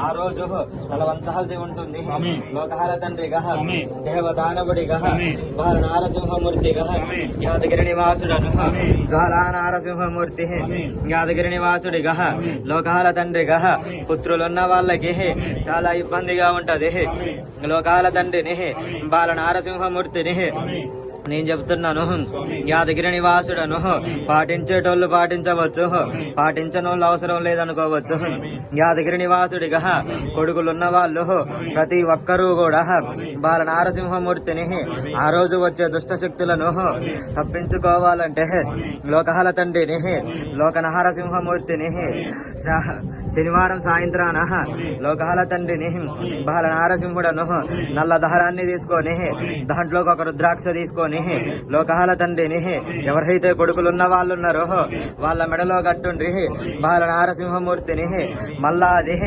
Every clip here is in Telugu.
ఆ రోజు తలవంచాల్సి ఉంటుంది. లోకాల తండ్రిగా దేవదానవుడిగా బాల నారసింహమూర్తిగా యాదగిరి నివాసుడను జ్వాలా నారసింహమూర్తి యాదగిరి నివాసుడిగా లోకాల తండ్రిగా పుత్రులున్న వాళ్ళకి చాలా ఇబ్బందిగా ఉంటది. లోకాల తండ్రిని బాల నారసింహమూర్తిని నేను చెప్తున్నాను. యాదగిరి నివాసుడను పాటించేటోళ్ళు పాటించవచ్చు, పాటించనోళ్ళు అవసరం లేదనుకోవచ్చు. యాదగిరి నివాసుడిగా కొడుకులున్న వాళ్ళు ప్రతి ఒక్కరూ కూడా బాల నారసింహమూర్తిని ఆ రోజు వచ్చే దుష్ట శక్తులను తప్పించుకోవాలంటే లోకాల తండ్రిని లోక నారసింహమూర్తిని శనివారం సాయంత్రాన లోకాల తండ్రిని బాల నారసింహుడను నల్ల దారాన్ని తీసుకొని దాంట్లో ఒక రుద్రాక్ష తీసుకొని లోకాల తండ్రిని ఎవరైతే కొడుకులున్న వాళ్ళు ఉన్నారో వాళ్ళ మెడలో కట్టుండ్రి బాల నారసింహమూర్తిని మళ్ళా అది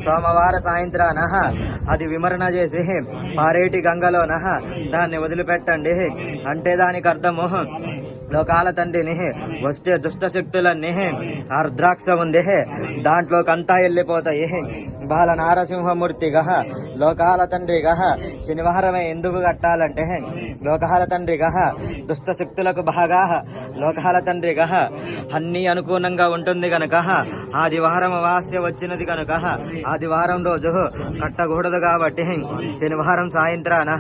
సోమవార సాయంత్రాన అది విమరణ చేసి పారేటి గంగలోన దాన్ని వదిలిపెట్టండి. అంటే దానికి అర్థము లోకాల తండ్రిని వస్తే దుష్ట శక్తులన్నీ ఆ రుద్రాక్ష ఉంది దాంట్లోకంతా వెళ్ళిపోతాయి. బాల నారసింహమూర్తిగా లోకాల తండ్రిగా శనివారమే ఎందుకు కట్టాలంటే లోకాల తండ్రిగా దుష్ట శక్తులకు బాగా లోకాల తండ్రిగా అన్ని అనుకూలంగా ఉంటుంది కనుక ఆదివారం అమావాస్య వచ్చినది కనుక ఆదివారం రోజు కట్టకూడదు కాబట్టి శనివారం సాయంత్రాన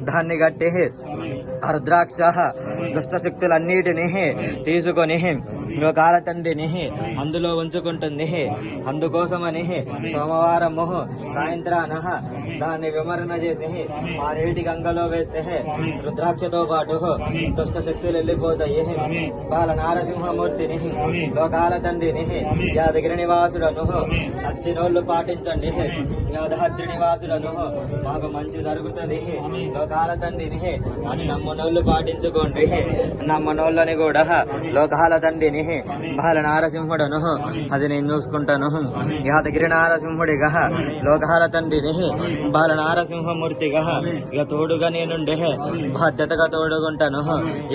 దాన్ని కట్టి ఆ రుద్రాక్ష దుష్ట శక్తులన్నిటినీ తీసుకొని లోకాల తండ్రిని అందులో ఉంచుకుంటుంది. అందుకోసమని సోమవారము సాయంత్రాన దాన్ని విమరణ చేసి మారేటి గంగలో వేస్తే రుద్రాక్షతో పాటు దుష్ట శక్తులు వెళ్ళిపోతాయి. బాల నారసింహమూర్తిని లోకాల తండ్రిని యాదగిరి నివాసుడను నచ్చినోళ్ళు పాటించండి. యాదాద్రి నివాసుడను మాకు మంచి జరుగుతుంది. లోకాల తండ్రిని అని నమ్మనోళ్ళు పాటించుకోండి. నమ్మనోళ్ళని కూడా లోకాల తండ్రిని బాల నారసింహుడను అది నేను చూసుకుంటాను. యాదగిరి నారసింహుడిగా లోకాల తండ్రిని బాల నారసింహమూర్తిగా ఇక తోడుగా నేనుండే బాధ్యతగా తోడుగుంటాను.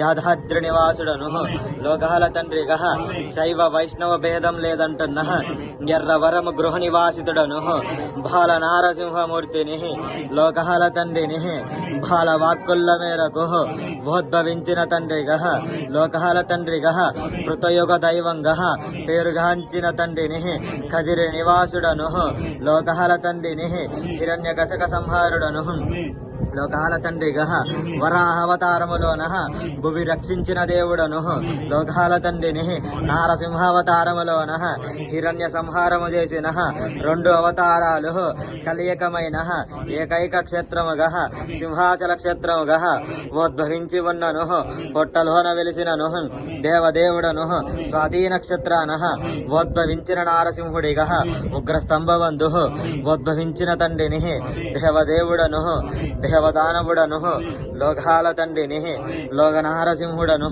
యాదాద్రి నివాసుడను లోకాల తండ్రిగా శైవ వైష్ణవ భేదం లేదంటున్నా ఎర్రవరము గృహ నివాసితుడను బాల నారసింహమూర్తిని లోకాల తండ్రిని బాల వాక్కుల మేరకు ఉద్భవించిన తండ్రిగా లోకాల తండ్రిగా కృతయుగ దైవంగా పేరుగాంచిన తండ్రిని కదిరి నివాసుడను లోకాల తండ్రిని హిరణ్యకశక సంహారుడను లోకాల తండ్రిగా వరాహవతారములోన భువి రక్షించిన దేవుడను లోకాల తండ్రిని నారసింహావతారములోన హిరణ్య సంహారము చేసిన రెండు అవతారాలు కలియకమైన ఏకైక క్షేత్రముగా సింహాచల క్షేత్రముగా ఉద్భవించి ఉన్నను. పొట్టలోన వెలిసినను దేవదేవుడను స్వాతి నక్షత్రాన ఉద్భవించిన నారసింహుడిగా ఉగ్రస్తంభవందు ఉద్భవించిన తండ్రిని దేవదేవుడను దేవదానవుడను లోకాల తండ్రిని లోక నారసింహుడను.